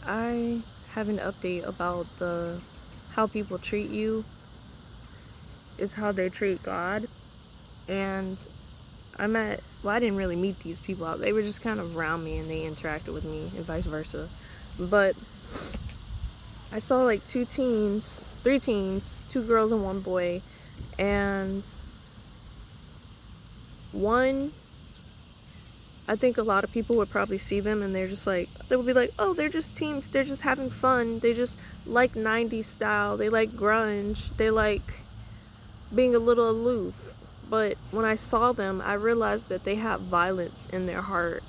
I have an update about the how people treat you is how they treat God. And I didn't really meet these people out. They were just kind of around me and they interacted with me and vice versa. But I saw like three teens, two girls and one boy, and one, I think a lot of people would probably see them and they would be like, oh, they're just teens, they're just having fun, they just like 90s style, they like grunge, they like being a little aloof. But when I saw them, I realized that they have violence in their heart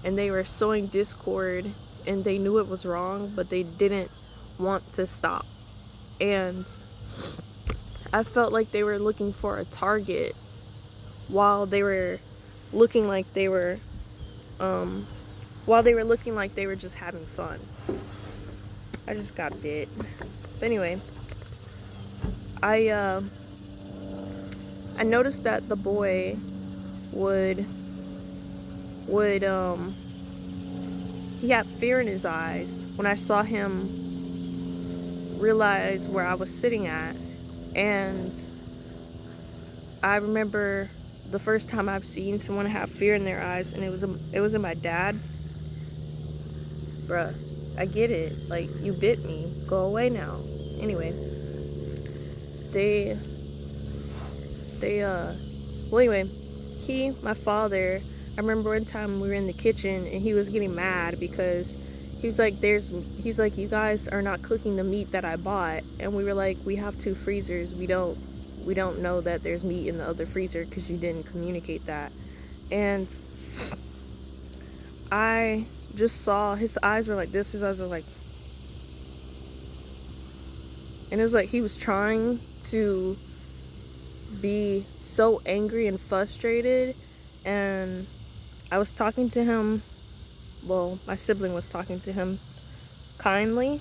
and they were sowing discord and they knew it was wrong, but they didn't want to stop. And I felt like they were looking for a target while they were looking like they were looking like they were just having fun. I just got bit. But anyway, I I noticed that the boy would he had fear in his eyes when I saw him realize where I was sitting at. And I remember the first time I've seen someone have fear in their eyes, and it was in my dad. Bruh, I get it. Like, you bit me. Go away now. Anyway, they anyway, my father, I remember one time we were in the kitchen and he was getting mad because he's like, you guys are not cooking the meat that I bought. And we were like, we have two freezers. We don't know that there's meat in the other freezer because you didn't communicate that. And I just saw his eyes were like this. His eyes were like, and it was like he was trying to be so angry and frustrated. And I was talking to him, well, my sibling was talking to him kindly,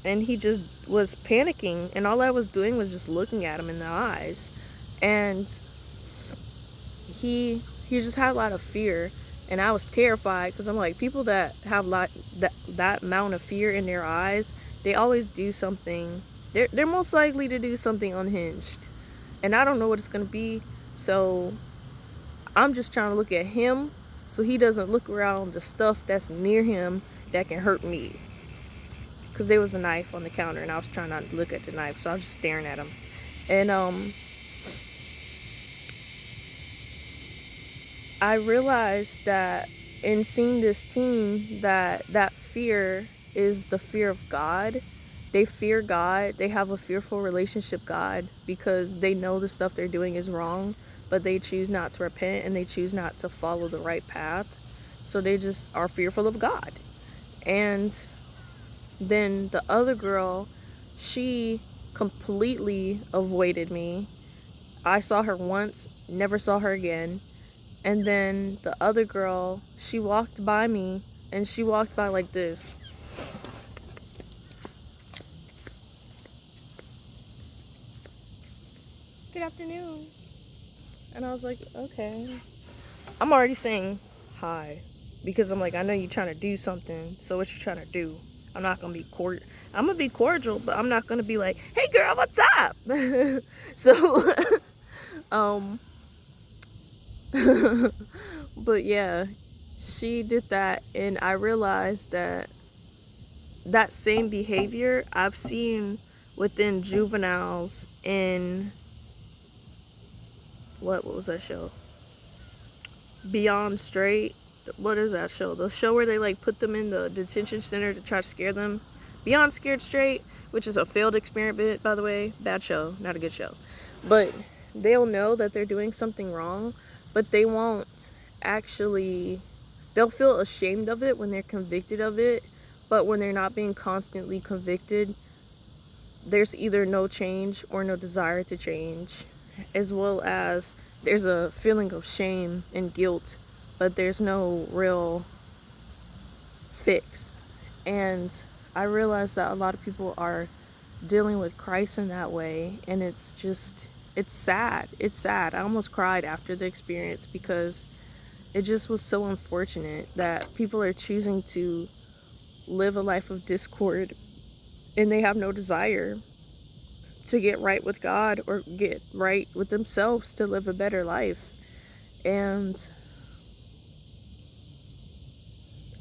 and he just was panicking, and all I was doing was just looking at him in the eyes. And he just had a lot of fear, and I was terrified because I'm like, people that have that amount of fear in their eyes, they always do something. They're most likely to do something unhinged, and I don't know what it's gonna be. So I'm just trying to look at him so he doesn't look around the stuff that's near him that can hurt me. Because there was a knife on the counter and I was trying not to look at the knife, so I was just staring at him. And I realized that in seeing this teen, that fear is the fear of God. They fear God. They have a fearful relationship with God because they know the stuff they're doing is wrong, but they choose not to repent and they choose not to follow the right path. So they just are fearful of God. And then the other girl, she completely avoided me. I saw her once, never saw her again. And then the other girl, she walked by me, and she walked by like this. Good afternoon. And I was like, okay. I'm already saying hi because I'm like, I know you're trying to do something. So what you trying to do? I'm not gonna be I'm gonna be cordial, but I'm not gonna be like, hey girl, what's up? So, um, but yeah, she did that, and I realized that that same behavior I've seen within juveniles in what was that show? Beyond Straight. What is that show? The show where they like put them in the detention center to try to scare them. Beyond Scared Straight, which is a failed experiment, by the way. Bad show, not a good show. But they'll know that they're doing something wrong, but they won't actually, they'll feel ashamed of it when they're convicted of it, but when they're not being constantly convicted, there's either no change or no desire to change, as well as there's a feeling of shame and guilt, but there's no real fix. And I realized that a lot of people are dealing with Christ in that way, and it's sad. It's sad. I almost cried after the experience because it just was so unfortunate that people are choosing to live a life of discord, and they have no desire to get right with God or get right with themselves to live a better life. And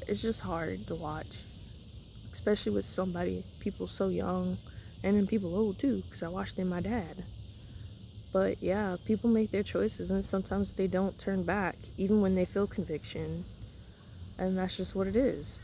it's just hard to watch, especially with people so young, and then people old too, because I watched in my dad. But yeah, people make their choices, and sometimes they don't turn back, even when they feel conviction. And that's just what it is.